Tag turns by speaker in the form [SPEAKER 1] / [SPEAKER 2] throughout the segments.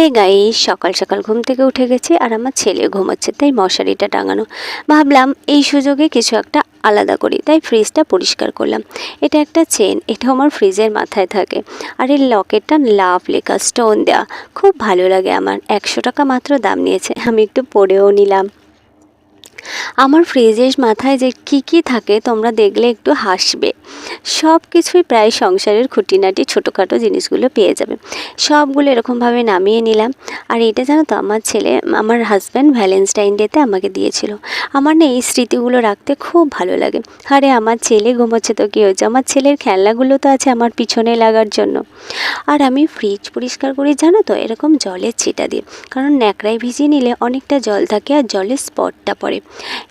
[SPEAKER 1] এই গাইস, সকাল সকাল ঘুম থেকে উঠে গেছি আর আমার ছেলে ঘুমাচ্ছে, তাই মশারিটা টাঙানো। ভাবলাম এই সুযোগে কিছু একটা আলাদা করি, তাই ফ্রিজটা পরিষ্কার করলাম। এটা একটা চেন, এটা আমার ফ্রিজের মাথায় থাকে। আর এই লকেটটা লাভ লেখা, স্টোন দেওয়া, খুব ভালো লাগে আমার। 100 টাকা মাত্র দাম নিয়েছে, আমি একটু পরেও নিলাম। আমার ফ্রিজের মাথায় যে কী থাকে তোমরা দেখলে একটু হাসবে। সব কিছুই প্রায় সংসারের খুঁটিনাটি ছোটোখাটো জিনিসগুলো পেয়ে যাবে। সবগুলো এরকমভাবে নামিয়ে নিলাম। আর এটা জানো তো, আমার হাজব্যান্ড ভ্যালেন্টাইন ডেতে আমাকে দিয়েছিল। আমার না এই স্মৃতিগুলো রাখতে খুব ভালো লাগে। আরে আমার ছেলে ঘুমোচ্ছে তো কী হয়েছে, আমার ছেলের খেলনাগুলো তো আছে আমার পিছনে লাগার জন্য। আর আমি ফ্রিজ পরিষ্কার করি জানো তো, এরকম জলের ছিটা দিয়ে, কারণ ন্যাকড়ায় ভিজিয়ে নিলে অনেকটা জল থাকে আর জলের স্পটটা পড়ে।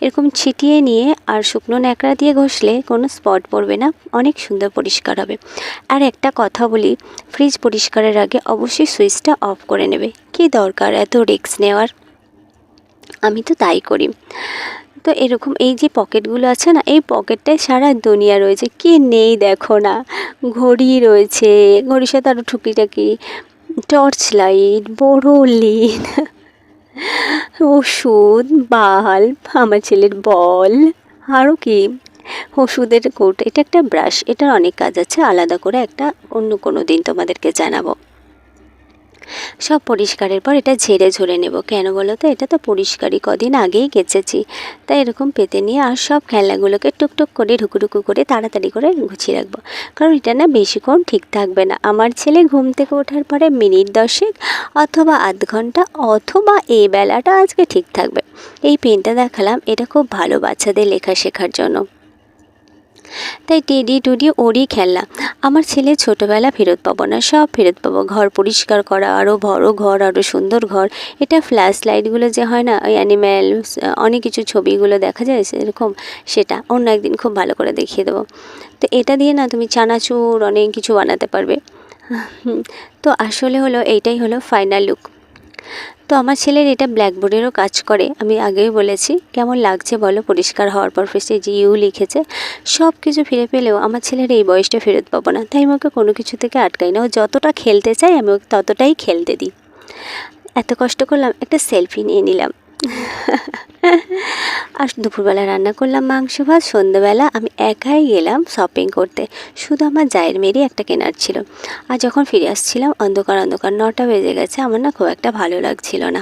[SPEAKER 1] এরকম ছিটিয়ে নিয়ে আর শুকনো ন্যাকড়া দিয়ে ঘষলে কোনো স্পট পড়বে না, অনেক সুন্দর পরিষ্কার হবে। আর একটা কথা বলি, ফ্রিজ পরিষ্কারের আগে অবশ্যই সুইচটা অফ করে নেবে। কী দরকার এত রিস্ক নেওয়ার, আমি তো তাই করি। তো এরকম এই যে পকেটগুলো আছে না, এই পকেটটায় সারা দুনিয়া রয়েছে, কি নেই দেখো না। ঘড়ি রয়েছে, ঘড়ির সাথে আরও টুকিটাকি টর্চ লাইট, বোরোলিন, ওষুধ, বাল্ব, আমার ছেলের বল, আরও কি ওষুধের কৌটো, এটা একটা ব্রাশ, এটার অনেক কাজ আছে, আলাদা করে একটা অন্য কোনো দিন তোমাদেরকে জানাবো। সব পরিষ্কারের পর এটা ঝেড়ে ঝরে নেব। কেন বলো তো, এটা তো পরিষ্কারই কদিন আগেই কেচেছি, তাই এরকম পেতে নিয়ে আর সব খেলনাগুলোকে টুকটুক করে ঢুকু করে তাড়াতাড়ি করে গুছিয়ে রাখবো। কারণ এটা না বেশিক্ষণ ঠিক থাকবে না। আমার ছেলে ঘুম থেকে ওঠার পরে মিনিট 10 অথবা আধ ঘন্টা, অথবা এই বেলাটা আজকে ঠিক থাকবে। এই পেনটা দেখালাম, এটা খুব ভালো বাচ্চাদের লেখা শেখার জন্য। তাই টেডি টুডি ওরই খেলনা। আমার ছেলে ছোটোবেলা ফেরত পাবো না, সব ফেরত পাবো। ঘর পরিষ্কার করা, আরও বড় ঘর, আরও সুন্দর ঘর। এটা ফ্ল্যাশ লাইটগুলো যে হয় না, ওই অ্যানিম্যাল অনেক কিছু ছবিগুলো দেখা যায় সেরকম, সেটা অন্য একদিন খুব ভালো করে দেখিয়ে দেবো। তো এটা দিয়ে না তুমি চানাচুর অনেক কিছু বানাতে পারবে। তো আসলে হলো এইটাই হলো ফাইনাল লুক। তো আমার ছেলের এটা ব্ল্যাকবোর্ডেরও কাজ করে, আমি আগেই বলেছি। কেমন লাগছে বলো পরিষ্কার হওয়ার পর? ফেসে যে ইউ লিখেছে। সব কিছু ফিরে পেলেও আমার ছেলের এই বয়সটা ফেরত পাবো না, তাই আমি ওকে কোনো কিছু থেকে আটকাই না। ও যতটা খেলতে চায় আমি ওকে ততটাই খেলতে দিই। এত কষ্ট করলাম, একটা সেলফি নিয়ে নিলাম। আর দুপুরবেলা রান্না করলাম মাংস ভাত। সন্ধ্যাবেলা আমি একাই গেলাম শপিং করতে, শুধু আমার জায়ের মেয়েরই একটা কেনার ছিল। আর যখন ফিরে আসছিলাম অন্ধকার 9টা বেজে গেছে, আমার না খুব একটা ভালো লাগছিল না।